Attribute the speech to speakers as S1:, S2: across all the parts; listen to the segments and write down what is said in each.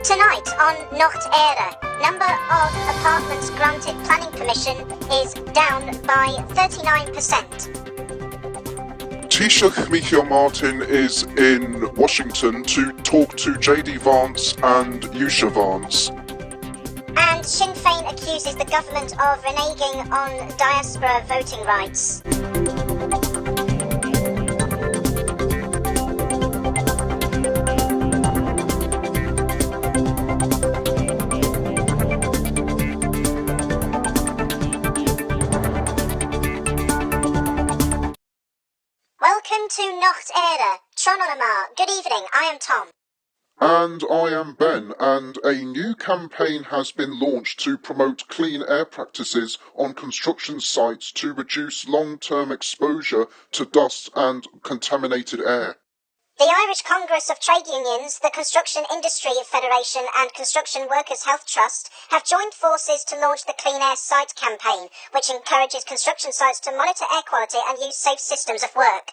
S1: Tonight on NuachtE ire, number of apartments granted planning permission is down by 39%.
S2: Taoiseach Micheál is in Washington to talk to JD Vance and Vance.
S1: And Sinn Féin accuses the government of reneging on Diaspora voting rights. Welcome to NuachtE ire. Good evening, I am Tom.
S2: And I am Ben, and a new campaign has been launched to promote clean air practices on construction sites to reduce long-term exposure to dust and contaminated air.
S1: The Irish Congress of Trade Unions, the Construction Industry Federation and Construction Workers Health Trust have joined forces to launch the Clean Air Site campaign, which encourages construction sites to monitor air quality and use safe systems of work.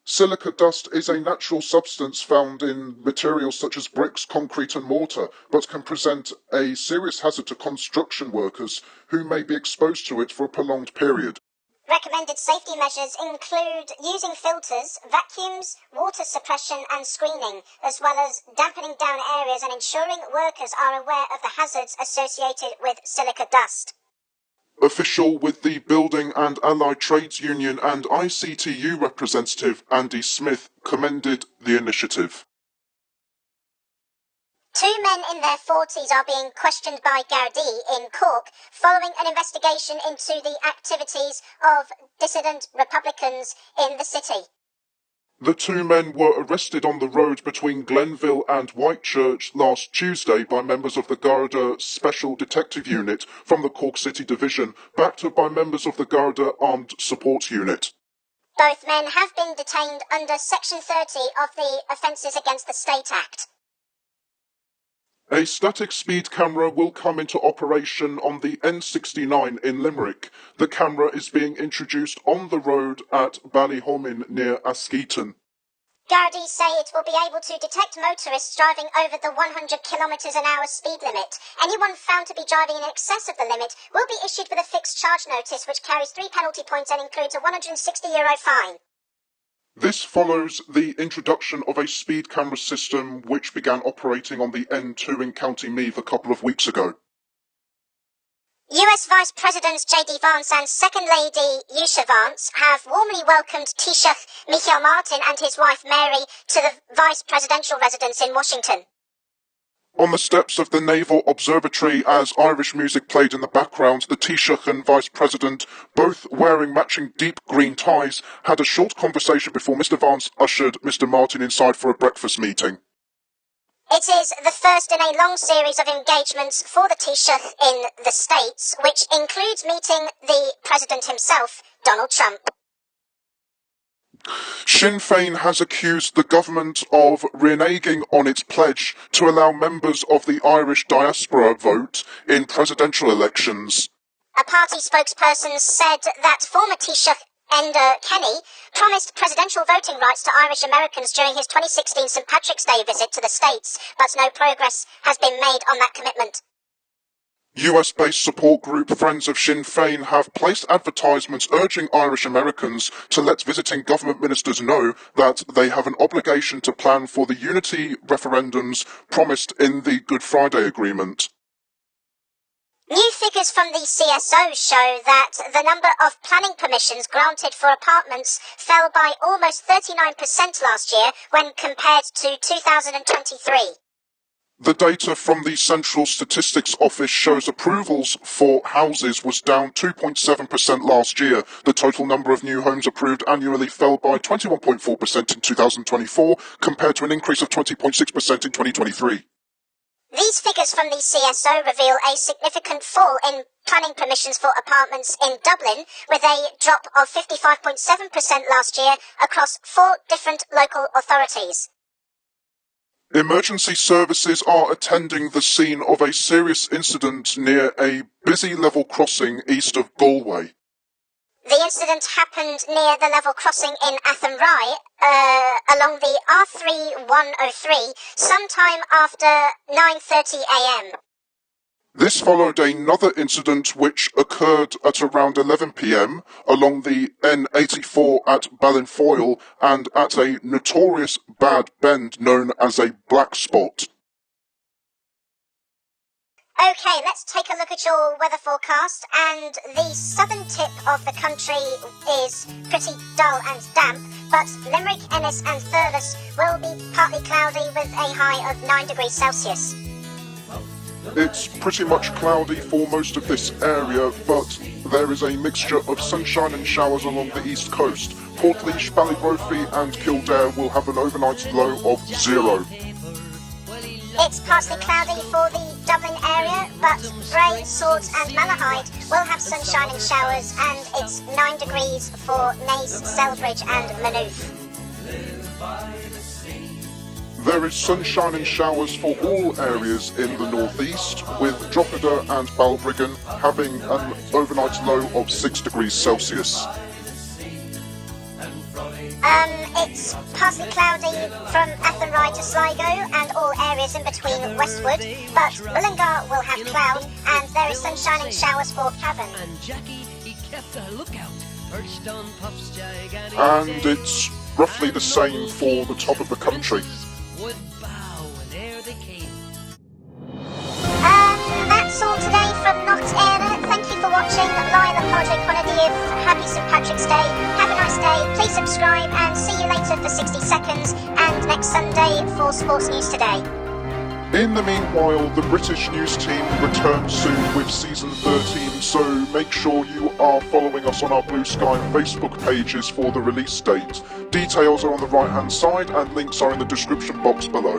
S2: Silica dust is a natural substance found in materials such as bricks, concrete and mortar, but can present a serious hazard to construction workers who may be exposed to it for a prolonged period.
S1: Recommended safety measures include using filters, vacuums, water suppression and screening, as well as dampening down areas and ensuring workers are aware of the hazards associated with silica dust.
S2: Official with the Building and Allied Trades Union and ICTU representative Andy Smith commended the initiative.
S1: Two men in their 40s are being questioned by Garda in Cork following an investigation into the activities of dissident Republicans in the city.
S2: The two men were arrested on the road between Glenville and Whitechurch last Tuesday by members of the Garda Special Detective Unit from the Cork City Division, backed up by members of the Garda Armed Support Unit.
S1: Both men have been detained under Section 30 of the Offences Against the State Act.
S2: A static speed camera will come into operation on the N69 in Limerick. The camera is being introduced on the road at Ballyholmin near Seachtain.
S1: Gardaí say it will be able to detect motorists driving over the 100 km/h speed limit. Anyone found to be driving in excess of the limit will be issued with a fixed charge notice which carries 3 penalty points and includes a €160 fine.
S2: This follows the introduction of a speed camera system which began operating on the N2 in County Meath a couple of weeks ago.
S1: US Vice Presidents JD Vance and Second Lady Vance have warmly welcomed Taoiseach Micheál and his wife Mary to the Vice Presidential residence in Washington.
S2: On the steps of the Naval Observatory, as Irish music played in the background, the Taoiseach and Vice President, both wearing matching deep green ties, had a short conversation before Mr Vance ushered Mr Martin inside for a breakfast meeting.
S1: It is the first in a long series of engagements for the Taoiseach in the States, which includes meeting the President himself, Donald Trump.
S2: Sinn Féin has accused the government of reneging on its pledge to allow members of the Irish diaspora vote in presidential elections.
S1: A party spokesperson said that former Taoiseach Enda Kenny promised presidential voting rights to Irish Americans during his 2016 St Patrick's Day visit to the States, but no progress has been made on that commitment.
S2: US-based support group Friends of Sinn Féin have placed advertisements urging Irish Americans to let visiting government ministers know that they have an obligation to plan for the unity referendums promised in the Good Friday Agreement.
S1: New figures from the CSO show that the number of planning permissions granted for apartments fell by almost 39% last year when compared to 2023.
S2: The data from the Central Statistics Office shows approvals for houses was down 2.7% last year. The total number of new homes approved annually fell by 21.4% in 2024, compared to an increase of 20.6% in 2023.
S1: These figures from the CSO reveal a significant fall in planning permissions for apartments in Dublin, with a drop of 55.7% last year across 4 different local authorities.
S2: Emergency services are attending the scene of a serious incident near a busy level crossing east of Galway.
S1: The incident happened near the level crossing in Athenry, along the R3103, sometime after 9:30 a.m.
S2: This followed another incident which occurred at around 11 p.m. along the N84 at Ballinfoyle and at a notorious bad bend known as a black spot.
S1: Okay, let's take a look at your weather forecast, and the southern tip of the country is pretty dull and damp, but Limerick, Ennis and Thurles will be partly cloudy with a high of 9 degrees Celsius.
S2: It's pretty much cloudy for most of this area, but there is a mixture of sunshine and showers along the east coast. Portlaoise, Ballybrophy and Kildare will have an overnight low of 0.
S1: It's partly cloudy for the Dublin area, but Bray, Swords and Malahide will have sunshine and showers, and it's 9 degrees for Naas, Selbridge and Maynooth.
S2: There is sunshine and showers for all areas in the northeast, with Drogheda and Balbriggan having an overnight low of 6 degrees Celsius.
S1: It's partly cloudy from Athenry to Sligo and all areas in between Westwood, but Mullingar will have cloud and there is sunshine and showers for Cavan.
S2: And it's roughly the same for the top of the country.
S1: That's all today from NuachtE ire. Thank you for watching. Lyle Apologic Honadiv. Happy St Patrick's Day. Have a nice day. Please subscribe and see you later for 60 seconds and next Sunday for Sports News Today.
S2: In the meanwhile, the British news team returns soon with season 13, so make sure you are following us on our Blue Sky Facebook pages for the release date. Details are on the right hand side and links are in the description box below.